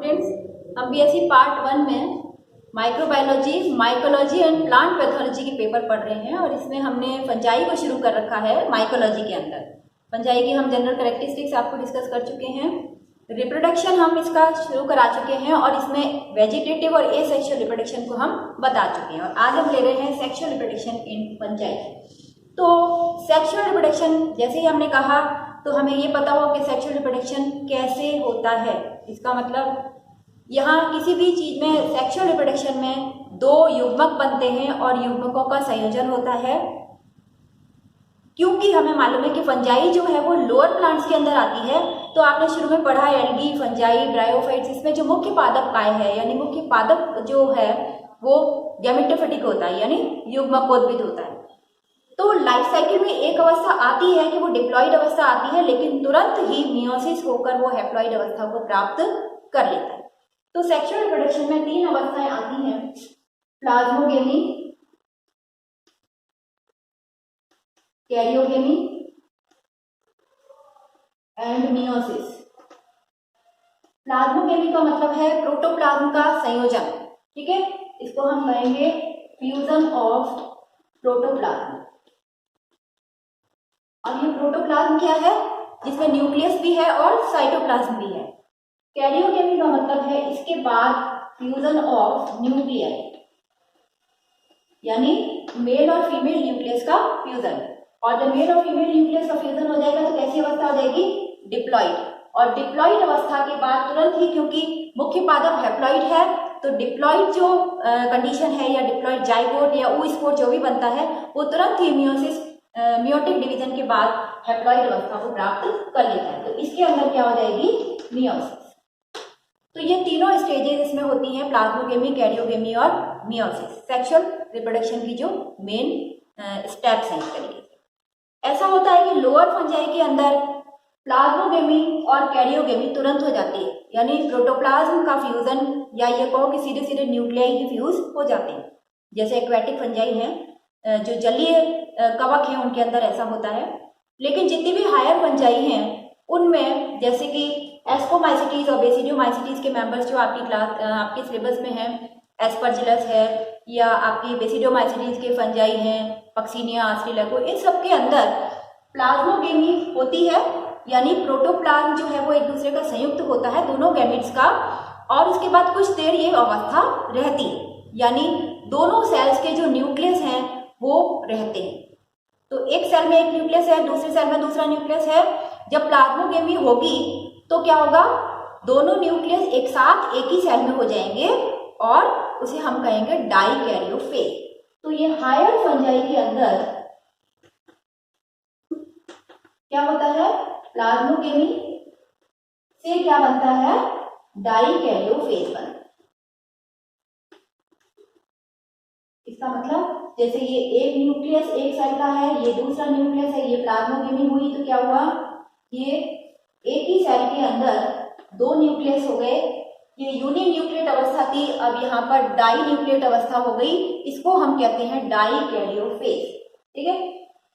Students, हम BSc part 1 में microbiology, mycology and plant pathology के पेपर पढ़ रहे हैं और इसमें हमने फंजाई को शुरू कर रखा है माइकोलॉजी के अंदर। फंजाई की हम जनरल कैरेक्टरिस्टिक्स आपको डिस्कस कर चुके हैं, रिप्रोडक्शन हम इसका शुरू करा चुके हैं और इसमें वेजिटेटिव और एसेक्सुअल रिप्रोडक्शन को हम बता चुके हैं और आज हम ले रहे हैं सेक्सुअल रिप्रोडक्शन इन फंजाई। तो सेक्सुअल रिप्रोडक्शन जैसे ही हमने कहा तो हमें ये पता हो कि सेक्सुअल रिप्रोडक्शन कैसे होता है। इसका मतलब यहाँ किसी भी चीज में सेक्सुअल रिप्रोडक्शन में दो युग्मक बनते हैं और युग्मकों का संयोजन होता है। क्योंकि हमें मालूम है कि फंजाई जो है वो लोअर प्लांट्स के अंदर आती है, तो आपने शुरू में पढ़ा एल्गी, फंजाई, ब्रायोफाइट्स, इसमें जो मुख्य पादप काय है यानी मुख्य पादप जो है वो गैमेटोफिटिक होता है यानी युग्मकोद्भिद होता है। तो लाइफ साइकिल में एक अवस्था आती है कि वो डिप्लॉइड अवस्था आती है, लेकिन तुरंत ही मियोसिस होकर वो हैप्लॉइड अवस्था को प्राप्त कर लेता है। तो सेक्सुअल रिप्रोडक्शन में तीन अवस्थाएं आती हैं, plasmogamy, karyogamy and meiosis. Plasmogamy का मतलब है प्रोटोप्लाज्म का संयोजन, ठीक है, इसको हम कहेंगे फ्यूजन ऑफ प्रोटोप्लाज्म। अब ये प्रोटोप्लाज्म क्या है, जिसमें न्यूक्लियस भी है और साइटोप्लाज्म भी है। कैरियोगेमी का मतलब है इसके बाद फ्यूजन ऑफ न्यूक्लियर यानी मेल और फीमेल न्यूक्लियस का फ्यूजन, और जब मेल और फीमेल न्यूक्लियस का फ्यूजन हो जाएगा तो कैसी अवस्था हो जाएगी, डिप्लॉइड। और डिप्लॉइड अवस्था के बाद तुरंत ही, क्योंकि मुख्य पादप हैप्लॉइड है, तो डिप्लॉइड जो कंडीशन है या डिप्लॉइड जाइगोट या oospore जो भी बनता है वो तुरंत ही मियोटिक डिवीजन के बाद हैप्लॉइड अवस्था को प्राप्त कर लेता है। तो इसके अंदर क्या हो जाएगी, मियोसिस। तो ये तीनों स्टेजेस इसमें होती हैं, प्लाज्मोगेमी, कैरियोगेमी और मियोसिस, सेक्सुअल रिप्रोडक्शन की जो मेन स्टेप्स हैं इस तरीके से। ऐसा होता है कि लोअर फंजाई के अंदर प्लाज्मोगेमी और कैरियोगेमी तुरंत हो जाती है, यानी प्रोटोप्लाज्म का फ्यूजन या ये कहो कि सीधे सीधे न्यूक्लियाई ही फ्यूज हो जाते हैं। जैसे एक्वेटिक फंजाई हैं, जो जलीय कवक हैं, उनके अंदर ऐसा होता है। लेकिन जितनी भी हायर फंजाई हैं उनमें जैसे कि एस्कोमाइसिटीज और बेसिडियोमाइसिटीज के मेंबर्स जो आपके सिलेबस में हैं, एस्परजिलस है या आपकी बेसिडियोमाइसिटीज के फंजाई हैं, पक्सिनिया, आस्ट्रेलाको, इन सब के अंदर प्लाज्मोगेमी होती है, यानी प्रोटोप्लाज्म जो है वो एक दूसरे का संयुक्त होता है दोनों गैमेट्स का, और उसके बाद कुछ देर ये अवस्था रहती है, यानी दोनों सेल्स के जो न्यूक्लियस हैं वो रहते हैं। तो एक सेल में एक न्यूक्लियस है, दूसरे सेल में दूसरा न्यूक्लियस है। जब प्लाज्मोगेमी होगी तो क्या होगा, दोनों न्यूक्लियस एक साथ एक ही सेल में हो जाएंगे और उसे हम कहेंगे डाइकैरियोफेज। तो ये हायर फंजाई के अंदर क्या होता है, प्लाज्मोगेमी से क्या बनता है, डाइकैरियोफेज बनता है। इसका मतलब जैसे ये एक न्यूक्लियस एक सेल का है, ये दूसरा न्यूक्लियस है, ये प्लाज्मोगेमी हुई तो क्या हुआ, ये एक ही सेल के अंदर दो न्यूक्लियस हो गए। ये यूनिन्यूक्लिएट अवस्था थी, अब यहाँ पर डाई न्यूक्लिएट अवस्था हो गई, इसको हम कहते हैं डाइकैरियोफेज, ठीक है।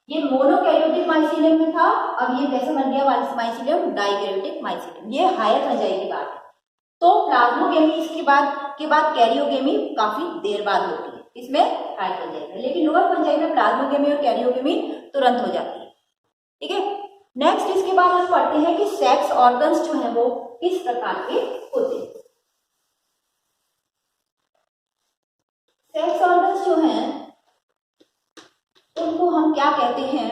ये मोनोकैरियोटिक माइसीलियम में था, अब ये कैसे बन गया माइसीलियम, डाइकैरियोटिक माइसीलियम। ये हायर फंजाई की बात है। तो प्लाज्मोगेमी इसके बाद कैरियोगेमी काफी देर बाद होती है, इसमें हायर फंजाई में, लेकिन लोअर फंजाई में प्लाज्मोगेमी और कैरियोगेमी तुरंत हो जाती है, ठीक है। नेक्स्ट इसके बाद हम पढ़ते हैं कि सेक्स ऑर्गन्स जो है वो किस प्रकार के होते हैं। सेक्स ऑर्गन्स जो हैं उनको हम क्या कहते हैं,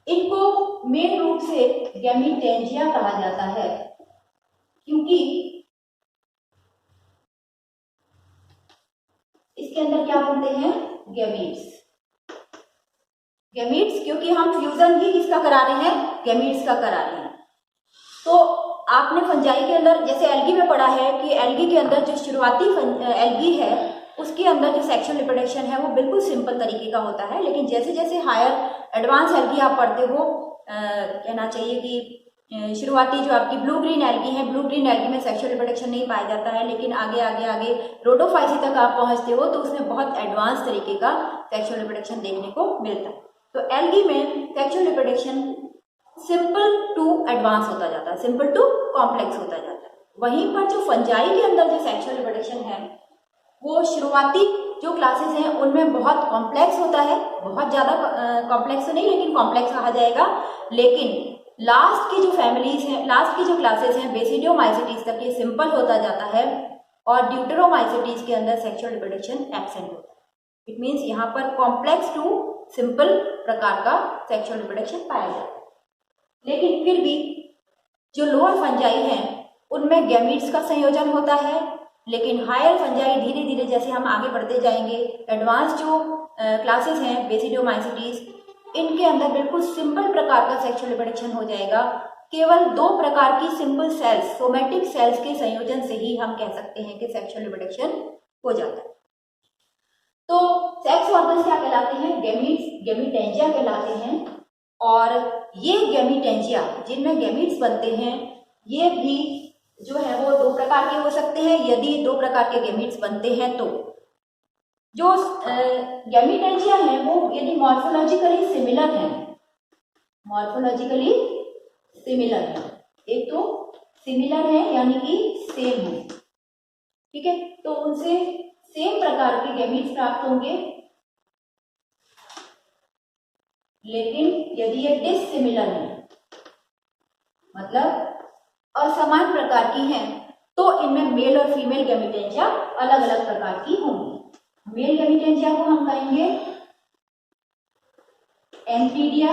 इनको मेन रूप से गैमीटेंजिया कहा जाता है, क्योंकि इसके अंदर क्या बनते हैं, गैमीट्स। गैमीट्स क्योंकि हम फ्यूजन ही किसका करा रहे हैं, गैमीट्स का करा रहे हैं। तो आपने फंजाई के अंदर जैसे एल्गी में पढ़ा है कि एल्गी के अंदर जो शुरुआती एल्गी है उसके अंदर जो सेक्सुअल रिप्रोडक्शन है वो बिल्कुल सिंपल तरीके का होता है, लेकिन जैसे जैसे हायर एडवांस एल्गी आप पढ़ते हो, कहना चाहिए कि शुरुआती जो आपकी ब्लू ग्रीन एल्गी है, ब्लू ग्रीन एल्गी में सेक्सुअल रिप्रोडक्शन नहीं पाया जाता है, लेकिन आगे आगे आगे रोडोफाइसी तक आप पहुंचते हो तो उसमें बहुत एडवांस तरीके का सेक्सुअल रिप्रोडक्शन देखने को मिलता है। तो एल्गी में sexual reproduction simple to advance होता जाता है, सिंपल टू कॉम्प्लेक्स होता जाता है। वहीं पर जो फंजाई के अंदर जो सेक्सुअल रिप्रोडक्शन है वो शुरुआती जो क्लासेस हैं उनमें बहुत कॉम्प्लेक्स होता है, बहुत ज़्यादा कॉम्प्लेक्स तो नहीं लेकिन कॉम्प्लेक्स कहा जाएगा। लेकिन लास्ट की जो फैमिलीज हैं, लास्ट की जो क्लासेस हैं बेसिडियोमाइसीटीज तक ये सिंपल होता जाता है और ड्यूटेरोमाइसीटीज के अंदर सेक्सुअल रिप्रोडक्शन एब्सेंट होता है। इट मीन्स यहाँ पर कॉम्प्लेक्स टू सिंपल प्रकार का सेक्सुअल रिप्रोडक्शन पाया जाता है। लेकिन फिर भी जो लोअर फंजाई हैं उनमें गैमीट्स का संयोजन होता है, लेकिन हायर फंजाई धीरे धीरे जैसे हम आगे बढ़ते जाएंगे एडवांस जो क्लासेस हैं बेसिडियोमाइसीटीज इनके अंदर बिल्कुल सिंपल प्रकार का सेक्सुअल रिप्रोडक्शन हो जाएगा। केवल 2 प्रकार की सिंपल सेल्स, सोमेटिक सेल्स के संयोजन से ही हम कह सकते हैं कि सेक्सुअल रिप्रोडक्शन हो जाता है। तो सेक्स ऑर्गन्स क्या कहलाते हैं? गैमीट्स, गैमीटेंजिया कहलाते हैं। और ये गैमीटेंजिया जिनमें गैमीट्स बनते हैं ये भी जो है वो 2 प्रकार के हो सकते हैं। यदि 2 प्रकार के गैमीट्स बनते हैं तो जो गैमीटेंजिया है वो यदि मॉर्फोलॉजिकली सिमिलर है, मॉर्फोलॉजिकली सिमिलर है, एक तो सिमिलर है यानी कि सेम है, ठीक है, तो उनसे सेम प्रकार के गैमीट्स प्राप्त होंगे। लेकिन यदि ये डिससिमिलर है मतलब असमान प्रकार की हैं तो इनमें मेल और फीमेल गैमीटेंजिया अलग अलग प्रकार की होंगी। मेल गैमीटेंजिया को हम कहेंगे एम्फीडिया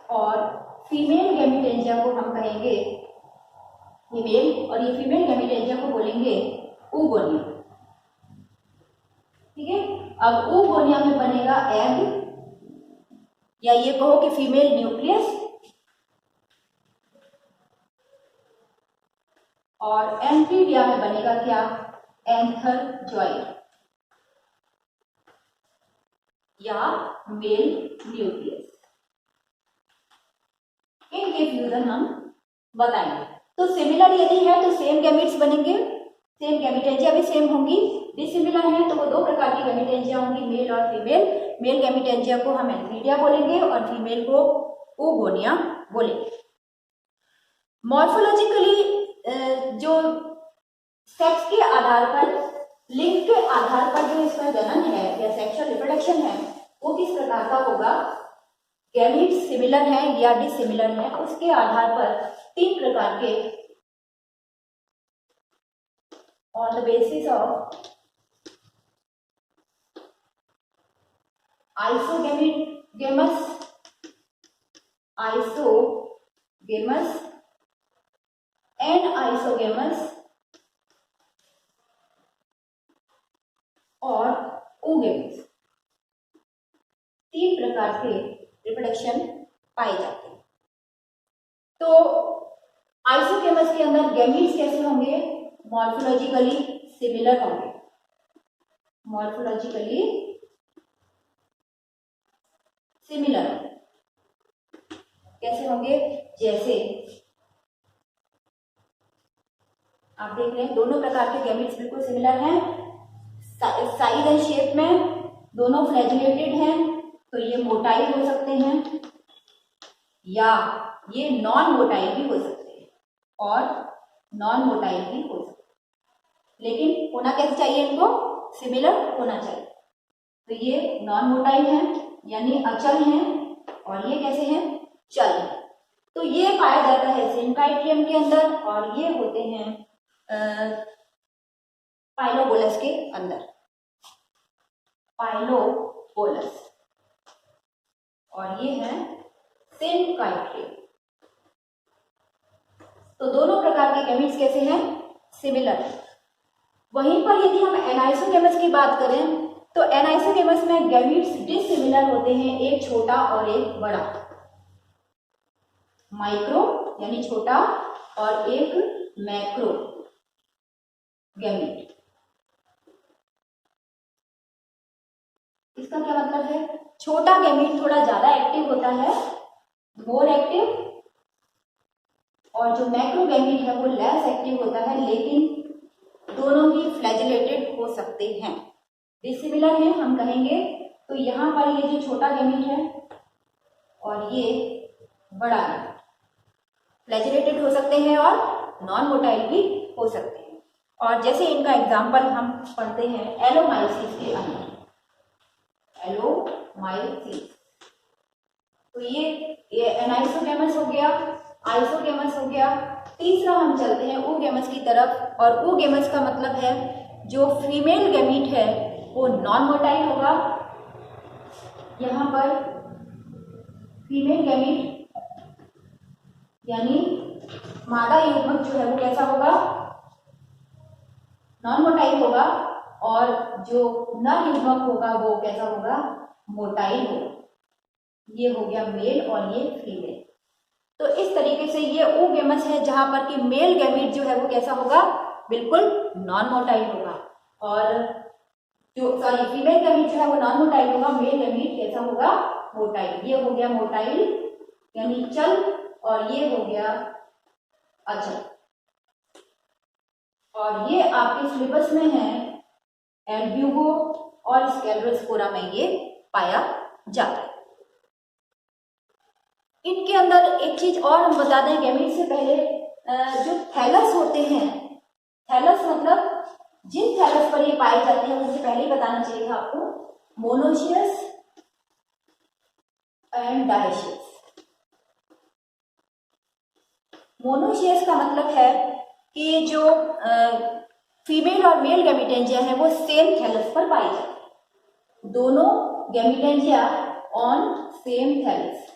और फीमेल गैमीटेंजिया को हम कहेंगे फीमेल, और ये फीमेल गैमीटेंजिया को बोलेंगे oogonia। ठीक है, अब oogonia में बनेगा एग या ये कहो कि फीमेल न्यूक्लियस, और एम्फीडिया में बनेगा क्या? एंथर जॉइड या मेल न्यूक्लियस। इनके फ्यूजन हम बताएंगे। तो सिमिलर यदि है तो सेम गैमीट्स बनेंगे, सेम गैमीटेंजिया भी सेम होंगी। डिसिमिलर है तो वो 2 प्रकार की गैमीटेंजिया होंगी, मेल और फीमेल। मेल गैमीटेंजिया को हम एम्फीडिया बोलेंगे और फीमेल को oogonia बोलेंगे। मॉर्फोलॉजिकली जो सेक्स के आधार पर, लिंग के आधार पर जो इसका जनन है या सेक्सुअल रिप्रोडक्शन है वो किस प्रकार का होगा? गैमीट्स सिमिलर है या डिसिमिलर है उसके आधार पर 3 प्रकार के on the basis of isogamous, anisogamous और oogenes, 3 प्रकार के रिप्रोडक्शन पाए जाते हैं। तो आइसोगेमस के अंदर गैमीट्स कैसे होंगे? मॉर्फोलॉजिकली सिमिलर होंगे, मॉर्फोलॉजिकली सिमिलर कैसे होंगे? जैसे आप देख रहे हैं दोनों प्रकार के गैमीट्स बिल्कुल सिमिलर हैं, साइज एंड शेप में दोनों फ्लैजिलेटेड हैं, तो ये मोटाइल हो सकते हैं या ये नॉन मोटाइल भी हो सकते हैं और नॉन मोटाइल भी हो सकते हैं। लेकिन होना कैसे चाहिए? इनको सिमिलर होना चाहिए। तो ये नॉन मोटाइल हैं यानी अचल हैं और ये कैसे हैं? चल हैं। तो ये पाया जाता है सिनकाइट्रियम के अंदर और ये होते हैं पाइलोबोलस के अंदर, पाइलोबोलस, और ये है सिनकाइट्रियम। तो दोनों प्रकार के गैमीट्स कैसे हैं? सिमिलर। वहीं पर यदि हम एनाइसोगेमस की बात करें तो एनाइसोगेमस में गैमीट्स डिसिमिलर होते हैं, एक छोटा और एक बड़ा, माइक्रो यानी छोटा और एक मैक्रो गैमीट। इसका क्या मतलब है? छोटा गैमीट थोड़ा ज्यादा एक्टिव होता है, मोर एक्टिव, और जो मैक्रो गैमीट है वो लेस एक्टिव होता है, लेकिन दोनों ही फ्लैजिलेटेड हो सकते हैं। डिसिमिलर है हम कहेंगे। तो यहाँ पर ये जो छोटा गैमीट है और ये बड़ा गैमेट। फ्लैजिलेटेड हो सकते हैं और नॉन मोटाइल भी हो सकते हैं। और जैसे इनका एग्जाम्पल हम पढ़ते हैं एलोमाइसीस के अंदर, एलोमाइसीस, तो ये एनाइसोगैमस हो गया, आइसोगैमस हो गया। तीसरा हम चलते हैं oogamous की तरफ, और oogamous का मतलब है जो फीमेल गैमीट है वो नॉन मोटाइल होगा। यहाँ पर फीमेल गैमीट यानी मादा युग्मक जो है वो कैसा होगा, नॉन मोटाइल होगा, और जो नर युग्मक होगा वो कैसा होगा, मोटाइल होगा। ये हो गया मेल और ये फीमेल। तो इस तरीके से ये oogamous है जहां पर कि मेल गैमीट जो है वो कैसा होगा, बिल्कुल नॉन मोटाइल होगा, और जो फीमेल गैमीट जो है वो नॉन मोटाइल होगा, मेल गैमीट कैसा होगा, मोटाइल। ये हो गया मोटाइल यानी चल, और ये हो गया अचल। और ये आपके सिलेबस में है एल्ब्यूगो और स्केलेरोस्पोरा में ये पाया जाता है। इनके अंदर एक चीज और हम बता दें गैमीट से पहले, जो थैलस होते हैं, थैलस मतलब जिन थैलस पर ये पाए जाते हैं उससे पहले ही बताना चाहिए था आपको, मोनोशियस एंड डायशियस। मोनोशियस का मतलब है कि जो फीमेल और मेल गैमीटेंजिया है वो सेम थैलस पर पाई जाती है, दोनों गैमीटेंजिया ऑन सेम थैलस,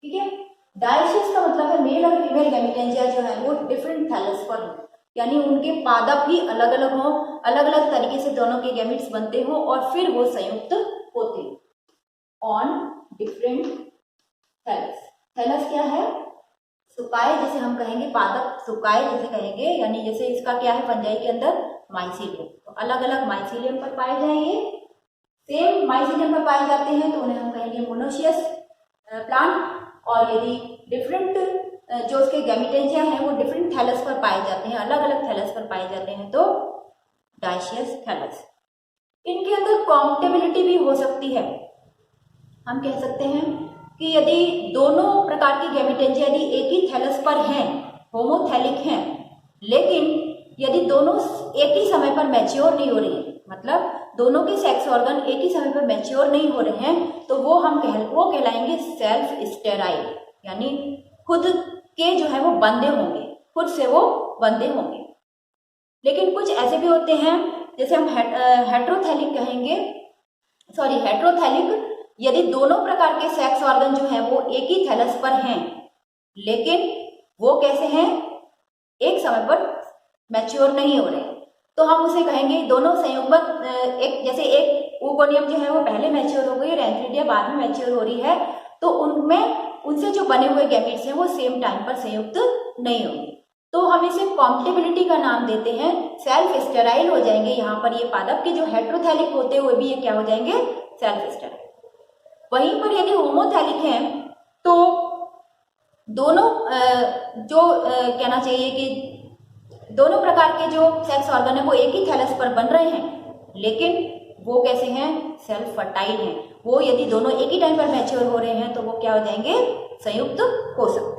ठीक है। डायशियस का मतलब है मेल और फीमेल गैमीटेंजिया जो है वो डिफरेंट थैलस पर हो, यानी उनके पादप भी अलग अलग हो, अलग अलग तरीके से दोनों के गैमीट्स बनते हो और फिर वो संयुक्त होते हो ऑन डिफरेंट थैलस। थैलस क्या है, सुकाए जिसे हम कहेंगे, पादप सुकाए जिसे कहेंगे, यानी जैसे इसका क्या है फंजाई के अंदर माइसीलियम, तो अलग अलग माइसीलियम पर पाए जाएंगे, सेम माइसीलियम पर पाए जाते हैं तो उन्हें हम कहेंगे मोनोशियस प्लांट। और यदि डिफरेंट जो उसके गैमीटेंजिया हैं वो डिफरेंट थैलस पर पाए जाते हैं, अलग अलग थैलस पर पाए जाते हैं, तो डायशियस थैलस। इनके अंदर कॉम्पेटिबिलिटी भी हो सकती है। हम कह सकते हैं कि यदि दोनों प्रकार की गैमीटेंजिया यदि एक ही थैलस पर हैं, होमोथैलिक हैं, लेकिन यदि दोनों एक ही समय पर मैच्योर नहीं हो रही है, मतलब दोनों के सेक्स ऑर्गन एक ही समय पर मैच्योर नहीं हो रहे हैं, तो वो कहलाएंगे सेल्फ स्टेराइल, यानी खुद के जो है वो बंधे होंगे, खुद से वो बंधे होंगे। लेकिन कुछ ऐसे भी होते हैं जैसे हम हेट्रोथैलिक कहेंगे, हेट्रोथैलिक, यदि दोनों प्रकार के सेक्स ऑर्गन जो है वो एक ही थैलस पर हैं, लेकिन वो कैसे हैं, एक समय पर मैच्योर नहीं हो रहे, तो हम उसे कहेंगे दोनों संयुग्मक, एक जैसे एक oogoनियम जो है वो पहले मैच्योर हो गई और एंथ्रीडिया बाद में मैच्योर हो रही है, तो उनसे जो बने हुए गैमीट्स हैं वो सेम टाइम पर संयुक्त नहीं होंगे, तो हम इसे कॉम्पेटिबिलिटी का नाम देते हैं, सेल्फ स्टेराइल हो जाएंगे। यहाँ पर ये पादप के जो हेट्रोथैलिक होते हुए भी ये क्या हो जाएंगे, सेल्फ स्टेराइल। वहीं पर यदि होमोथैलिक हैं तो दोनों कहना चाहिए कि दोनों प्रकार के जो सेक्स ऑर्गन है वो एक ही थैलस पर बन रहे हैं, लेकिन वो कैसे हैं, सेल्फ फर्टाइल हैं। वो यदि दोनों एक ही टाइम पर मैच्योर हो रहे हैं तो वो क्या हो जाएंगे, संयुक्त हो सकते हैं।